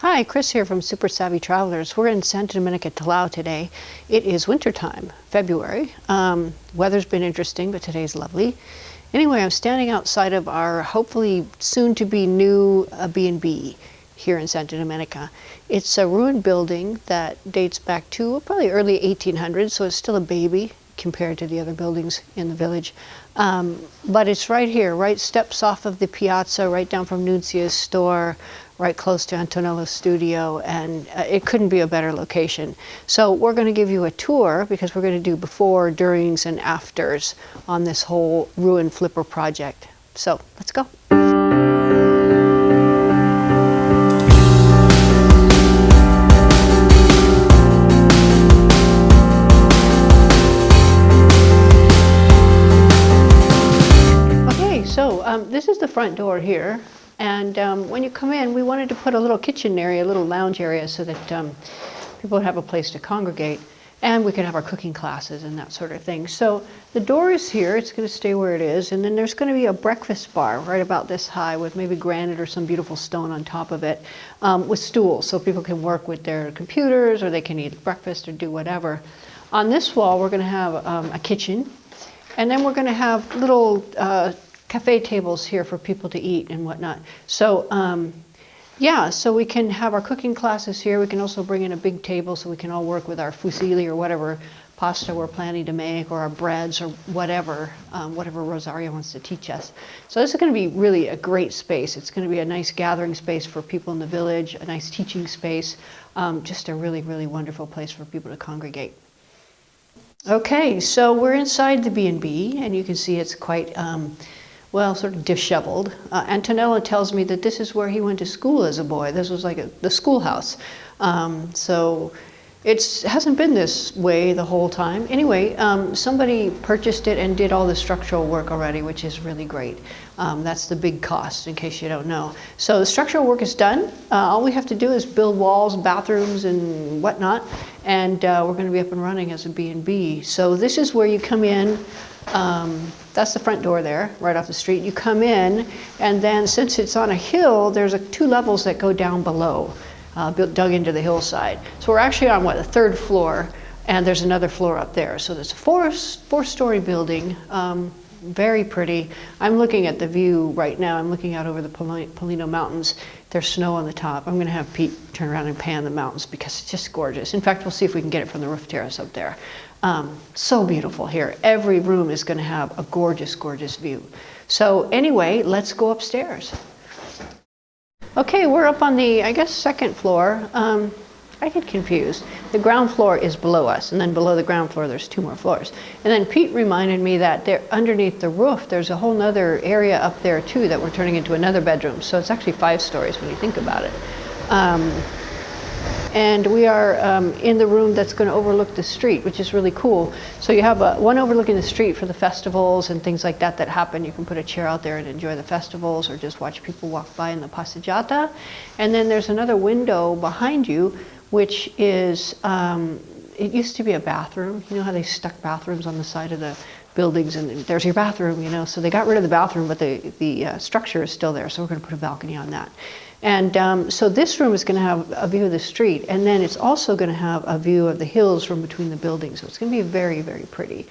Hi, Chris here from Super Savvy Travelers. We're in Santa Domenica Talao today. It is wintertime, February. Weather's been interesting, but today's lovely. Anyway, I'm standing outside of our hopefully soon-to-be new B&B here in Santa Domenica. It's a ruined building that dates back to probably early 1800s, so it's still a baby compared to the other buildings in the village. But it's right here, right steps off of the piazza, right down from Nuncia's store, right close to Antonella's studio, and it couldn't be a better location. So we're going to give you a tour because we're going to do before, durings, and afters on this whole ruin flipper project. So let's go. Okay, so this is the front door here. And when you come in, we wanted to put a little kitchen area, a little lounge area so that people would have a place to congregate. And we could have our cooking classes and that sort of thing. So the door is here. It's going to stay where it is. And then there's going to be a breakfast bar right about this high with maybe granite or some beautiful stone on top of it with stools so people can work with their computers or they can eat breakfast or do whatever. On this wall, we're going to have a kitchen. And then we're going to have little cafe tables here for people to eat and whatnot. So yeah, so we can have our cooking classes here. We can also bring in a big table so we can all work with our fusilli or whatever pasta we're planning to make, or our breads, or whatever Rosario wants to teach us. So this is going to be really a great space. It's going to be a nice gathering space for people in the village, a nice teaching space, just a really, really wonderful place for people to congregate. Okay, so we're inside the B&B, and you can see it's quite well, sort of disheveled. Antonella tells me that this is where he went to school as a boy. This was like the schoolhouse. So it hasn't been this way the whole time. Anyway, somebody purchased it and did all the structural work already, which is really great. That's the big cost, in case you don't know. So the structural work is done. All we have to do is build walls, bathrooms, and whatnot, and we're going to be up and running as a B&B. So this is where you come in. That's the front door there, right off the street. You come in, and then since it's on a hill, there's two levels that go down below, dug into the hillside. So we're actually on, the third floor, and there's another floor up there. So there's a four-story building, very pretty. I'm looking at the view right now. I'm looking out over the Polino Mountains. There's snow on the top. I'm going to have Pete turn around and pan the mountains because it's just gorgeous. In fact, we'll see if we can get it from the roof terrace up there. So beautiful here. Every room is going to have a gorgeous, gorgeous view. So anyway, let's go upstairs. Okay, we're up on the, I guess, second floor. I get confused. The ground floor is below us, and then below the ground floor there's two more floors. And then Pete reminded me that there, underneath the roof, there's a whole nother area up there too that we're turning into another bedroom. So it's actually 5 stories when you think about it. And we are in the room that's going to overlook the street, which is really cool. So you have one overlooking the street for the festivals and things like that happen. You can put a chair out there and enjoy the festivals or just watch people walk by in the passeggiata. And then there's another window behind you, which is, it used to be a bathroom. You know how they stuck bathrooms on the side of the buildings, and there's your bathroom, you know. So they got rid of the bathroom, but the structure is still there. So we're going to put a balcony on that. And so this room is going to have a view of the street, and then it's also going to have a view of the hills from between the buildings. So it's going to be very, very pretty.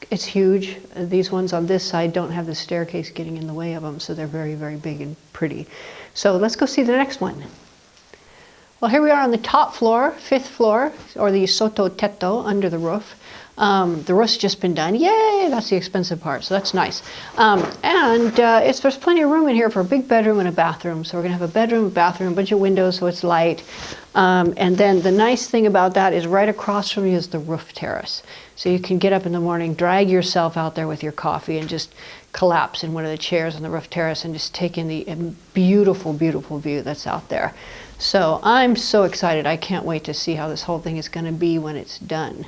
It's huge. These ones on this side don't have the staircase getting in the way of them, so they're very, very big and pretty. So let's go see the next one. Well, here we are on the top floor, 5th floor, or the sotto tetto, under the roof. The roof's just been done. Yay! That's the expensive part, so that's nice. There's plenty of room in here for a big bedroom and a bathroom. So we're going to have a bedroom, a bathroom, a bunch of windows so it's light. And then the nice thing about that is right across from you is the roof terrace. So you can get up in the morning, drag yourself out there with your coffee, and just collapse in one of the chairs on the roof terrace and just take in the beautiful, beautiful view that's out there. So I'm so excited. I can't wait to see how this whole thing is going to be when it's done.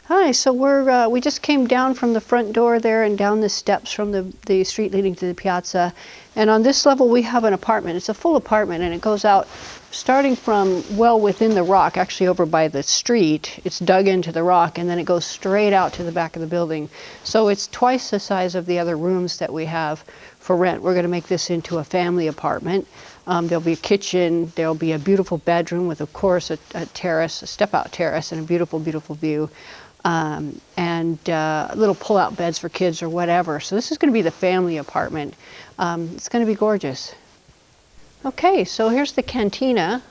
Hi, so we just came down from the front door there and down the steps from the street leading to the piazza. And on this level we have an apartment. It's a full apartment, and it goes out starting from well within the rock, actually over by the street. It's dug into the rock, and then it goes straight out to the back of the building. So it's twice the size of the other rooms that we have for rent. We're going to make this into a family apartment. There'll be a kitchen, there'll be a beautiful bedroom with, of course, a terrace, a step-out terrace, and a beautiful, beautiful view. And little pull-out beds for kids or whatever. So this is going to be the family apartment. It's going to be gorgeous. Okay, so here's the cantina.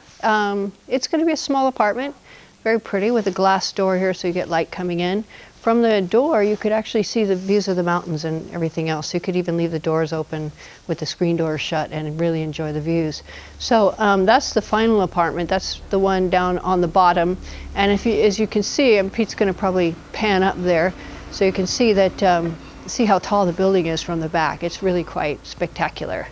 It's going to be a small apartment, very pretty, with a glass door here so you get light coming in. From the door, you could actually see the views of the mountains and everything else. You could even leave the doors open with the screen doors shut and really enjoy the views. So that's the final apartment. That's the one down on the bottom. And as you can see, and Pete's going to probably pan up there, so you can see that, see how tall the building is from the back. It's really quite spectacular.